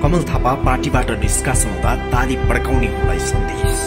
कमल थापा पार्टीबाट निष्कासन हुँदा ताली पड्काउनेहरूलाई सन्देश।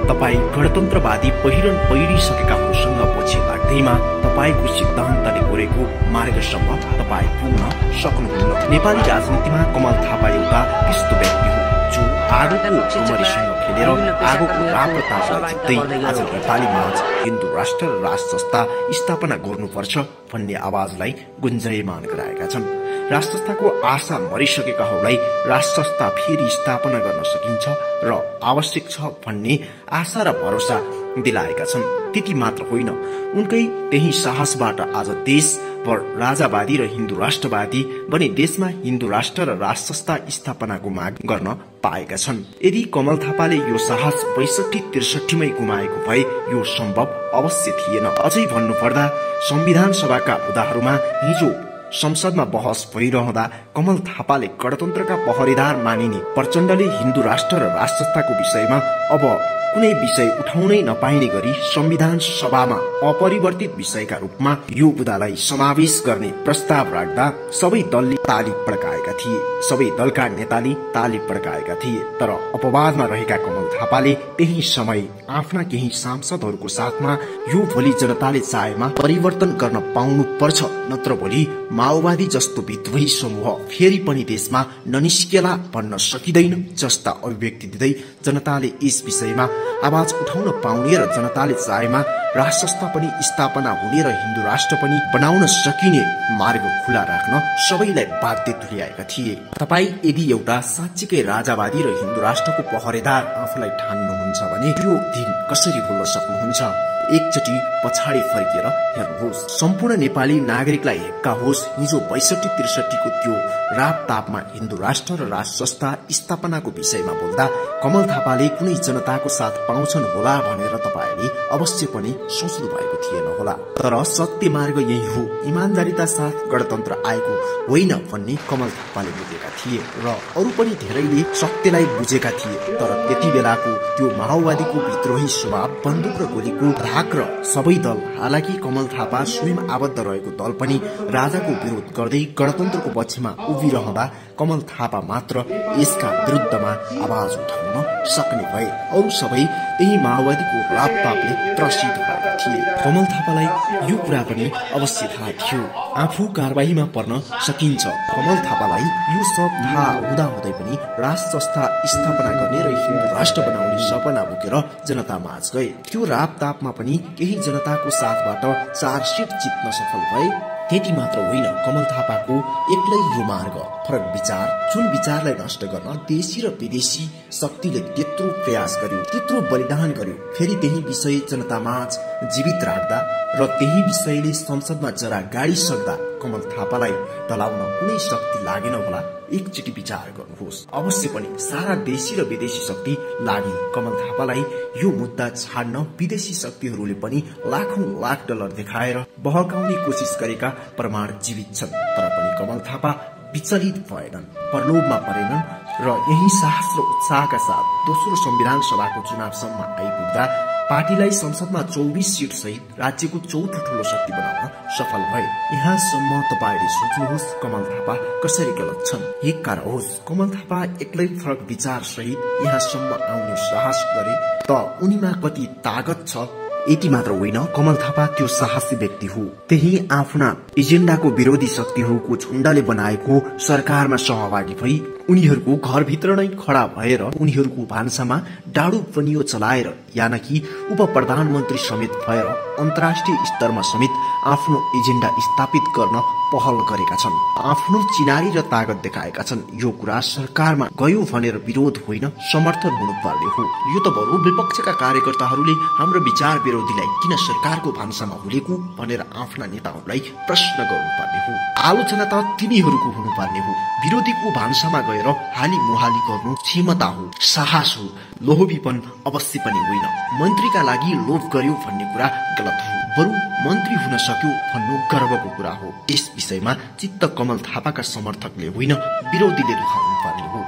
तपाई गणतन्त्रवादी पहिरन पहिरिसकेका हुसँग पछि लाग्दैमा तपाईको सिद्धान्तले कोरेको मार्गसम्म तपाई पुग्न सक्नुहुन्न। नेपाली राजनीतिमा कमल थापा एउटा त्यस्तो व्यक्ति हो जो आगोको उमरीसँग खेलेर आगोको राम्रो तापलाई जित्दै आज नेपाली माझ हिन्दू राष्ट्र र राज संस्था स्थापना गर्नुपर्छ भन्ने आवाजलाई गुन्जयमान गराएका छन्। राज संस्थाको आशा मरिसकेकाहरूलाई राज संस्था फेरि स्थापना गर्न सकिन्छ र आवश्यक छ भन्ने आशा र भरोसा दिलाएका छन्। त्यति मात्र होइन, उनकै त्यही साहसबाट आज देशभर राजावादी र हिन्दू राष्ट्रवादी बने देशमा हिन्दू राष्ट्र र राज संस्था स्थापनाको माग गर्न पाएका छन्। यदि कमल थापाले यो साहस 62-63मै गुमाएको भए यो सम्भव अवश्य थिएन। अझै भन्नुपर्दा संविधान सभाका मुद्दाहरूमा हिजो संसदमा बहस भइरहँदा कमल थापाले गणतन्त्रका पहरेदार मानिने प्रचण्डले हिन्दू राष्ट्र र राज संस्थाको विषयमा अब कुनै विषय उठाउनै नपाइने गरी संविधान सभामा अपरिवर्तित विषयका रूपमा यो मुद्दालाई समावेश गर्ने प्रस्ताव राख्दा सबै दलले ताली पड्काएका थिए। सबै दलका नेताले ताली पड्काएका थिए। तर अपवादमा रहेका कमल थापाले त्यही समय आफ्ना केही सांसदहरूको साथमा यो भोलि जनताले चाहेमा परिवर्तन गर्न पाउनु पर्छ, नत्र भोलि माओवादी जस्तो विद्रोही समूह फेरि पनि देशमा ननिस्केला भन्न सकिँदैन जस्ता अभिव्यक्ति दिँदै जनताले यस विषयमा आवाज उठाउन पाउने र जनताले चाहेमा राज संस्था पनि स्थापना हुने र हिन्दू राष्ट्र पनि बनाउन सकिने मार्ग खुला राख्न सबैलाई बाध्य तुल्याएका थिए। तपाई यदि एउटा साँच्चीकै राजावादी र हिन्दू राष्ट्रको पहरेदार आफूलाई ठान्नुहुन्छ भने यो दिन कसरी भुल्न सक्नुहुन्छ? एकचोटि पछाडि फर्किएर हेर्नुहोस्। सम्पूर्ण नेपाली नागरिकलाई हेक्का होस्, हिजो 62-63 को त्यो रात तापमा हिन्दू राष्ट्र र राज संस्था स्थापनाको विषयमा बोल्दा कमल थापाले कुनै जनताको साथ पाउँछन् होला भनेर तपाईले अवश्य पनि सोच्नु भएको थिएन होला। तर सत्य मार्ग यही हो, इमानदारीता साथ गणतन्त्र आएको होइन भन्ने कमल थापाले बुझेका थिए र अरू पनि धेरैले सत्यलाई बुझेका थिए। तर त्यति बेलाको त्यो माओवादीको विद्रोही स्वभाव, बन्दुक र गोलीको धाक र सबै दल, हालाकि कमल थापा स्वयं आबद्ध रहेको दल पनि राजाको विरोध गर्दै गणतन्त्रको पक्षमा उभिरहँदा कमल थापा मात्र यसका विरुद्धमा आवाज उठाउन सक्ने भए। अरू सबै त्यही माओवादीको रापतापले त्रसित भएका थिए। कमल थापालाई यो कुरा पनि अवश्य थाहा थियो आफू कारबाहीमा पर्न सकिन्छ। कमल थापालाई यो सब थाहा हुँदाहुँदै पनि राज संस्था स्थापना गर्ने र हिन्दू राष्ट्र बनाउने सपना बोकेर जनता माझ गए। त्यो रापतापमा पनि केही जनताको साथबाट 4 सिट जित्न सफल भए। त्यति मात्र होइन, कमल थापाको एक्लै यो मार्ग, फरक विचार, जुन विचारलाई नष्ट गर्न देशी र विदेशी शक्तिले त्यत्रो प्रयास गर्यो, त्यत्रो बलिदान गर्यो, फेरि त्यही विषय जनतामाझ जीवित राख्दा र त्यही विषयले संसदमा जरा गाडिसक्दा कमल थापालाई टलाउन कुनै शक्ति लागेन होला। एकचोटि विचार गर्नुहोस्। अवश्य पनि सारा देशी र विदेशी शक्ति लागे कमल थापालाई यो मुद्दा छाड्न। विदेशी शक्तिहरूले पनि लाखौं लाख डलर देखाएर बहकाउने कोसिस गरेका प्रमाण जीवित छन्। तर पनि कमल थापा विचलित भएनन्, प्रलोभमा परेनन् र यही साहस र उत्साहका साथ दोस्रो संविधान सभाको चुनावसम्म आइपुग्दा पार्टीलाई संसदमा 24 सीट सहित राज्यको चौथो ठूलो शक्ति बनाउन सफल भए। यहाँसम्म तपाईले सोच्नुहोस् कमल थापा कसरी गलत छन्। हेक्का रहोस्, कमल थापा एक्लै फरक विचार सहित यहाँसम्म आउने साहस गरे त उनीमा कति तागत छ। यति मात्र होइन, कमल थापा त्यो साहसी व्यक्ति हो। त्यही आफ्ना एजेन्डाको विरोधी शक्तिहरूको झुण्डले बनाएको सरकारमा सहभागी भई उनीहरूको घरभित्र नै खडा भएर उनीहरूको भान्सामा डाडु पनियो चलाएर यानकि उप प्रधानमन्त्री समेत भएर अन्तर्राष्ट्रिय स्तरमा समेत आफ्नो एजेन्डा स्थापित गर्न पहल गरेका छन्। आफ्नो चिनारी र तागत देखाएका छन्। यो कुरा सरकारमा गयो भनेर विरोध होइन, समर्थन हुनुपर्ने हो। यो त बरु विपक्षका कार्यकर्ताहरूले हाम्रो विचार विरोधीलाई किन सरकारको भान्सामा हुलेको भनेर आफ्ना नेताहरूलाई प्रश्न गर्नुपर्ने हो। आलोचना त तिनीहरूको हुनुपर्ने हो। विरोधीको भान्सामा गएर हाली मुहाली गर्नु क्षमता हो, साहस हो, लोभीपन अवश्य पनि होइन। मन्त्रीका लागि लोभ गर्यो भन्ने कुरा गलत हो, बरु मन्त्री हुन सक्यो भन्नु गर्वको कुरा हो। यस विषयमा चित्त कमल थापाका समर्थकले होइन, विरोधीले दुखाउनु पर्ने हो।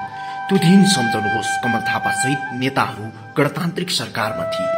त्यो दिन सम्झनुहोस्, कमल थापा सहित नेताहरू गणतान्त्रिक सरकारमा थिए,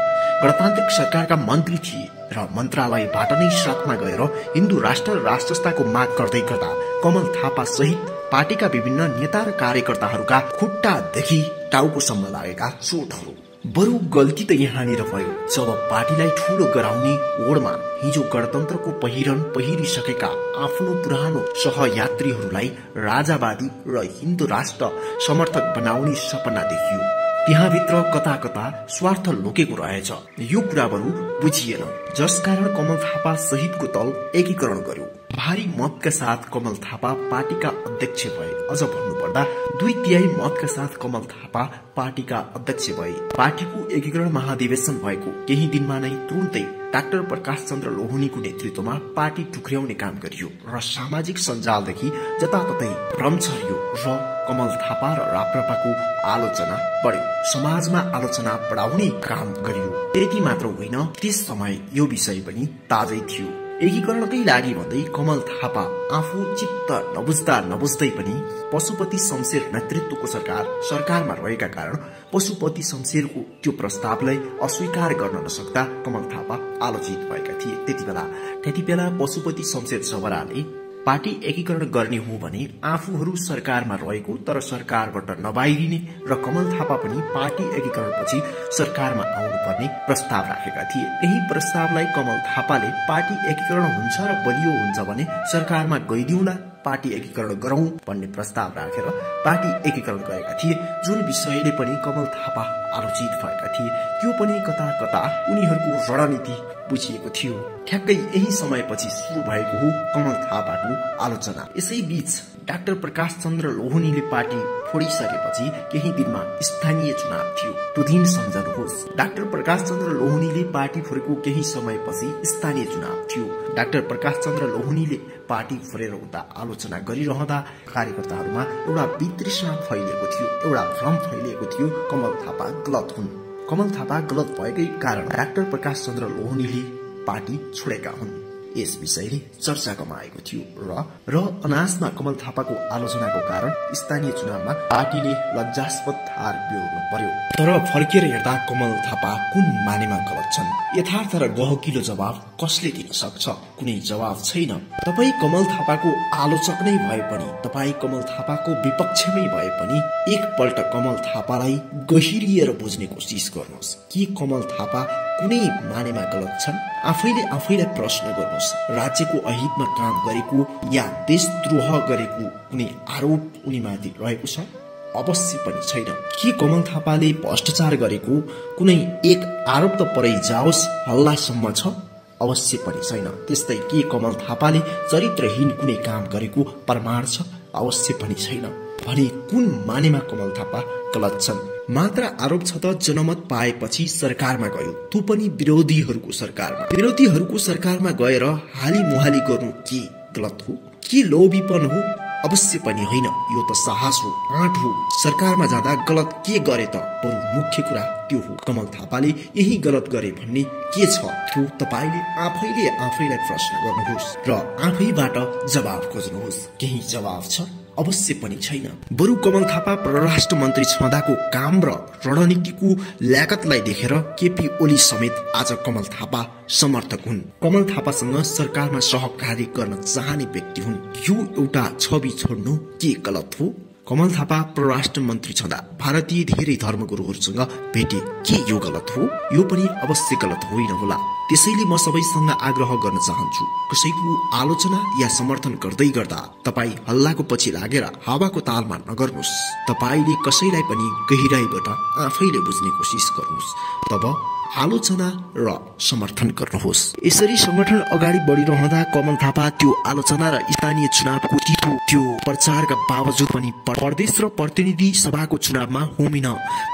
गणतान्त्रिक सरकारका मन्त्री थिए र मन्त्रालयबाट नै साथमा गएर हिन्दू राष्ट्र र राज संस्थाको माग गर्दै गर्दा कमल थापा सहित पार्टीका विभिन्न नेता र कार्यकर्ताहरूका खुट्टादेखि टाउकोसम्म लागेका चोटहरू। बरु गल्ती त यहाँनिर भयो जब पार्टीलाई ठूलो गराउने ओडमा हिजो गणतन्त्रको पहिरन पहिरिसकेका आफ्नो पुरानो सहयात्रीहरूलाई राजावादी र हिन्दू राष्ट्र समर्थक बनाउने सपना देखियो। त्यहाँभित्र कता कता स्वार्थ लुकेको रहेछ। यो कुरा बरु बुझिएन, जसकारण कमल थापा सहितको दल एकीकरण गर्यो। भारी मतका साथ कमल थापा पार्टीका अध्यक्ष भए। अझ भन्नुपर्दा 2/3 मतका साथ कमल थापा पार्टीका अध्यक्ष भए। पार्टीको एकीकरण महाधिवेशन भएको केही दिनमा नै तुरुन्तै डाक्टर प्रकाश चन्द्र लोहनीको नेतृत्वमा पार्टी टुक्र्याउने काम गरियो र सामाजिक सञ्जालदेखि जताततै भ्रम छरियो र कमल थापा र राप्रपाको आलोचना बढ्यो। समाजमा आलोचना बढाउने काम गरियो। त्यति मात्र होइन, त्यस समय यो विषय पनि ताजै थियो। एकीकरणकै लागि भन्दै कमल थापा आफू चित्त नबुझ्दै पनि पशुपति शमशेर नेतृत्वको सरकारमा रहेका कारण पशुपति शमशेरको त्यो प्रस्तावलाई अस्वीकार गर्न नसक्दा कमल थापा आलोचित भएका थिए। त्यति बेला पशुपति शमशेर सवराले पार्टी एकीकरण गर्ने हो भने आफूहरू सरकारमा रहेको तर सरकारबाट नबाहिरिने र कमल थापा पनि पार्टी एकीकरणपछि सरकारमा आउनुपर्ने प्रस्ताव राखेका थिए। यही प्रस्तावलाई कमल थापाले पार्टी एकीकरण हुन्छ र बलियो हुन्छ भने सरकारमा गइदिउँला, पार्टी एकीकरण गरौं भन्ने प्रस्ताव राखेर पार्टी एकीकरण गरेका थिए, जुन विषयले पनि कमल थापा आलोचित भएका थिए। त्यो पनि कता कता उनीहरूको रणनीति बुझिएको थियो। ठ्याक्कै यही समयपछि सुरु भएको हो कमल थापाको आलोचना। यसैबीच डाक्टर प्रकाश चन्द्र लोहनीले पार्टी फोडिसकेपछि केही दिनमा स्थानीय चुनाव थियो। त्यो दिन सम्झनुहोस्, डाक्टर प्रकाश चन्द्र लोहनीले पार्टी फोडेको केही समयपछि स्थानीय चुनाव थियो। डाक्टर प्रकाश चन्द्र लोहनीले पार्टी फोडेर उता आलोचना गरिरहँदा कार्यकर्ताहरूमा एउटा वितृष्णा फैलिएको थियो, एउटा भ्रम फैलिएको थियो। कमल थापा गलत हुन्। कमल थापा गलत भएकै कारण डाक्टर प्रकाश चन्द्र लोहनीले पार्टी छोडेका हुन्। यस विषयले चर्चा कमाएको थियो र अनासमा कमल थापाको आलोचनाको कारण स्थानीय चुनावमा पार्टीले लज्जास्पद हार बेहोर्नु पर्यो। तर फर्केर हेर्दा कमल थापा कुन मानेमा गलत छन्? यथार्थ र गहकिलो जवाब कसले दिन सक्छ? कुनै जवाब छैन। तपाई कमल थापाको आलोचक नै भए पनि, तपाई कमल थापाको विपक्षमै भए पनि एकपल्ट कमल थापालाई गहिरिएर बुझ्ने कोसिस गर्नुहोस्। के कमल थापा कुनै मानेमा गलत छन्? आफैलाई प्रश्न गर्नुहोस्। राज्यको अहितमा काम गरेको या देशद्रोह गरेको कुनै आरोप उनीमाथि रहेको छ? अवश्य पनि छैन। के कमल थापाले भ्रष्टाचार गरेको कुनै एक आरोप त परै जाओस् हल्लासम्म छ? अवश्य पनि छैन। त्यस्तै के कमल थापाले चरित्रहीन कुनै काम गरेको प्रमाण छ? अवश्य पनि छैन। भने कुन मानेमा कमल थापा गलत छन्? मात्र आरोप छ त जनमत पाएपछि सरकारमा गयो, त्यो पनि विरोधीहरूको सरकारमा। विरोधीहरूको सरकारमा गएर हाली मुहाली गर्नु के गलत हो? के लोभीपन हो? अवश्य पनि होइन। यो त साहस हो, आँट हो। सरकारमा जाँदा गलत के गरे त? बरु मुख्य कुरा त्यो हो। कमल थापाले यही गलत गरे भन्ने के छ? त्यो तपाईले आफैलाई प्रश्न गर्नुहोस् र आफैबाट जवाब खोज्नुहोस्। केही जवाब छ? अवश्य पनि छैन। बरु कमल थापा परराष्ट्र मन्त्री छँदाको काम र रणनीतिको ल्याकतलाई देखेर केपी ओली समेत आज कमल थापा समर्थक हुन्। कमल थापासँग सरकारमा सहकार्य गर्न चाहने व्यक्ति हुन्। यो एउटा छवि छोड्नु के गलत हो? कमल थापा परराष्ट्र मन्त्री छँदा भारतीय धेरै धर्मगुरुहरूसँग भेटे, के यो गलत हो? यो पनि अवश्य गलत होइन होला। त्यसैले म सबैसँग आग्रह गर्न चाहन्छु, कसैको आलोचना या समर्थन गर्दै गर्दा तपाई हल्लाको पछि लागेर हावाको तालमा नगर्नुहोस्। तपाईले कसैलाई पनि गहिराईबाट आफैले बुझ्ने कोसिस गर्नुहोस्, तब आलोचना र समर्थन गर्नुहोस्। यसरी संगठन अगाडि बढिरहँदा कमल थापा त्यो आलोचना र स्थानीय चुनावको त्यो प्रचारका बावजुद पनि प्रदेश र प्रतिनिधि सभाको चुनावमा होमिन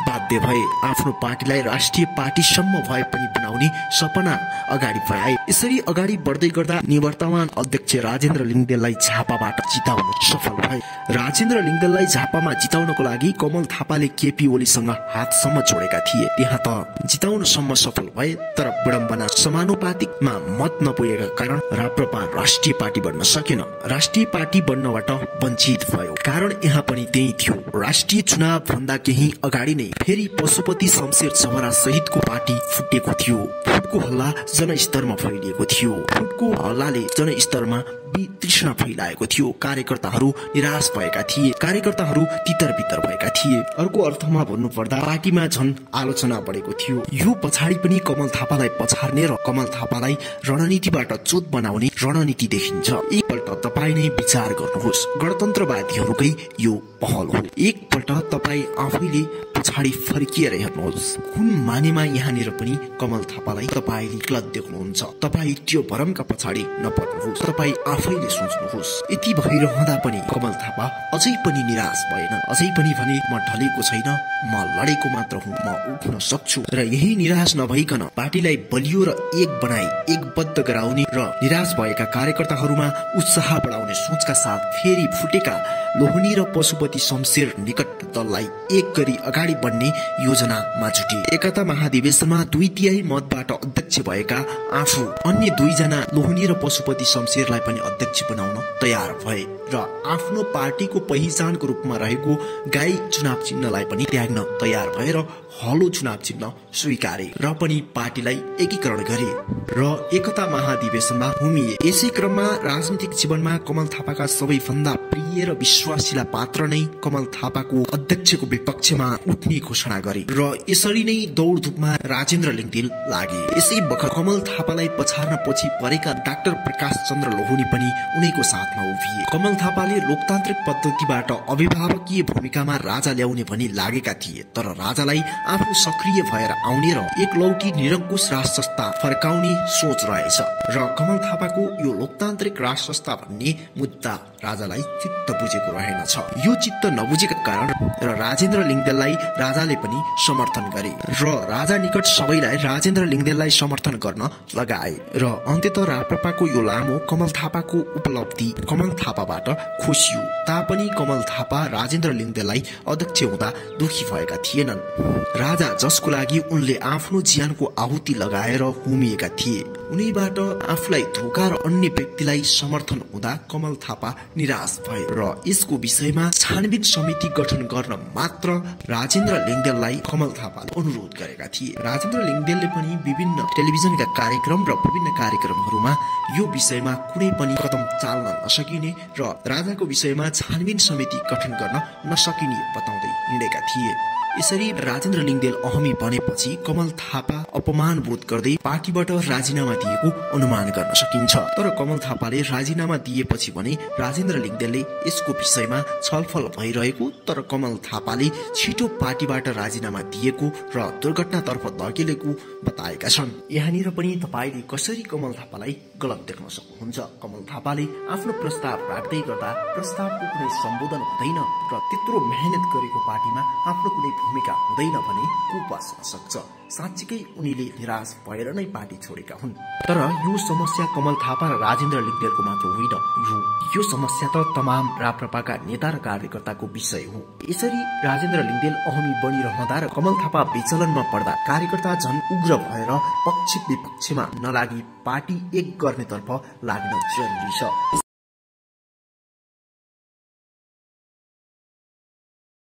बाध्य भए। आफ्नो पार्टीलाई राष्ट्रिय पार्टीसम्म भए पनि बनाउने सपना अगाडि बढाए। यसरी अगाडि बढ्दै गर्दा निवर्तमान अध्यक्ष राजेन्द्र लिङ्गदेललाई झापाबाट जिताउन सफल भए। राजेन्द्र लिङ्गदेललाई झापामा जिताउनको लागि कमल थापाले केपी ओलीसँग हातसम्म जोडेका थिए। त्यहाँ त जिताउनसम्म सम्म सफल भए, तर विडम्बना समानुपातिकमा मत नपुगेका कारण राप्रपा राष्ट्रिय पार्टी बन्न सकेन। राष्ट्रिय पार्टी बन्नबाट वञ्चित भयो। कारण यहाँ पनि त्यही थियो। राष्ट्रिय चुनाव भन्दा केही अगाडि नै फेरि पशुपति शमशेर चमरा सहितको पार्टी फुटेको थियो। फुटको हल्ला जनस्तरमा फैलिएको थियो। फुटको हल्लाले जनस्तरमा वितृष्णा फैलाएको थियो। कार्यकर्ताहरू निराश भएका थिए। कार्यकर्ताहरू तितर बितर भएका थिए। अर्को अर्थमा भन्नुपर्दा पार्टीमा झन आलोचना बढेको थियो। यो पछाडि पनि कमल थापालाई पछार्ने र कमल थापालाई रणनीतिबाट चोट बनाउने रणनीति देखिन्छ। एकपल्ट तपाईँ नै विचार गर्नुहोस्, गणतन्त्रवादीहरूकै यो पहल हो। एकपल्ट तपाईँ आफैले पछाडि फर्किएर हेर्नुहोस्। कुन मानेमा यहाँनिर पनि कमल थापालाई तपाईँले गलत देख्नुहुन्छ। तपाईँ त्यो भरमका पछाडि नपर्नुहोस्। तपाईँ आफैले सोच्नुहोस्। यति भइरहँदा पनि कमल थापा अझै पनि निराश भएन। अझै पनि भने म ढलेको छैन, म लडेको मात्र हुँ, म उठ्न सक्छु। र यही निराश नभइकन पार्टीलाई बलियो र एक बनाई एकबद्ध गराउने र निराश भएका कार्यकर्ताहरूमा उत्साह बढाउने सोचका साथ फेरि फुटेका लोहनी र पशुपति शमशेर निकट दललाई एक गरी अगाडि बढ्ने योजनामा जुटे। एकता महाधिवेशनमा 2/3 मतबाट अध्यक्ष भएका आफू अन्य 2 जना लोहनी र पशुपति शमशेरलाई पनि अध्यक्ष बनाउन तयार भए र आफ्नो पार्टीको पहिचानको रूपमा रहेको गाई चुनाव चिन्हलाई पनि त्याग्न तयार भएर हलो चुनाव चिन्ह स्वीकारे र पनि पार्टीलाई एकीकरण गरे र एकता महाधिवेशनमा भूमिए। यसै क्रममा राजनीतिक जीवनमा कमल थापाका सबैभन्दा प्रिय र विश्वासिला पात्र नै कमल थापाको अध्यक्षको विपक्षमा उठ्ने घोषणा गरे र यसरी नै दौडधुपमा राजेन्द्र लिङदेल लागे। यसै बखत कमल थापालाई पछार्न पछि परेका डाक्टर प्रकाश चन्द्र लोहनी पनि उनैको साथमा उभिए। कमल थापाले लोकतान्त्रिक पद्धतिबाट अभिभावकीय भूमिकामा राजा ल्याउने भनी लागेका थिए, तर राजालाई आफू सक्रिय भएर आउने र एकलौटी निरङ्कुश राज संस्था फर्काउने सोच रहेछ र कमल थापाको यो लोकतान्त्रिक राज संस्था भन्ने मुद्दा राजालाई चित्त बुझेको रहेनछ। यो चित्त नबुझेका कारण र राजेन्द्र लिङदेललाई राजाले पनि समर्थन गरे र राजा निकट सबैलाई राजेन्द्र लिङदेललाई समर्थन गर्न लगाए र अन्ततः राप्रपाको यो लामो कमल थापाको उपलब्धि कमल थापाबाट खोसियो। तापनि कमल थापा राजेन्द्र लिङदेललाई अध्यक्ष हुँदा दुखी भएका थिएनन्। राजा जसको लागि उनले आफ्नो ज्यानको आहुति लगाएर हुमिएका थिए, उनीबाट आफूलाई धोका र अन्य व्यक्तिलाई समर्थन हुँदा कमल थापा निराश भए र यसको विषयमा छानबिन समिति गठन गर्न मात्र राजेन्द्र लिङदेललाई कमल थापाले अनुरोध गरेका थिए। राजेन्द्र लिङदेलले पनि विभिन्न टेलिभिजनका कार्यक्रम र विभिन्न कार्यक्रमहरूमा यो विषयमा कुनै पनि कदम चाल्न नसकिने र राजाको विषयमा छानबिन समिति गठन गर्न नसकिने बताउँदै हिँडेका थिए। यसरी राजेन्द्र लिङदेल अहमी बनेपछि कमल थापा अपमान बोध गर्दै पार्टीबाट राजीनामा दिएको अनुमान गर्न सकिन्छ। तर कमल थापाले राजीनामा दिएपछि भने राजेन्द्र लिङदेलले यसको विषयमा छलफल भइरहेको, तर कमल थापाले छिटो पार्टीबाट राजीनामा दिएको र दुर्घटनातर्फ धकेलेको बताएका छन्। यहाँनिर पनि तपाईले कसरी कमल थापालाई गलत देख्न सक्नुहुन्छ। कमल थापाले आफ्नो प्रस्ताव राख्दै गर्दा प्रस्तावको कुनै सम्बोधन हुँदैन र त्यत्रो मेहनत गरेको पार्टीमा आफ्नो कुनै भूमिका हुँदैन भने को बस्न सक्छ। साँच्चीकै उनीले निराश भएर नै पार्टी छोडेका हुन्। तर यो समस्या कमल थापा र राजेन्द्र लिङदेलको मात्र होइन, यो समस्या त तमाम राप्रपाका नेता र कार्यकर्ताको विषय हो। यसरी राजेन्द्र लिङदेल अहमी बनिरहँदा र कमल थापा विचलनमा पर्दा कार्यकर्ता झन उग्र भएर पक्ष विपक्षमा नलागी पार्टी एक गर्नेतर्फ लाग्न जरुरी छ।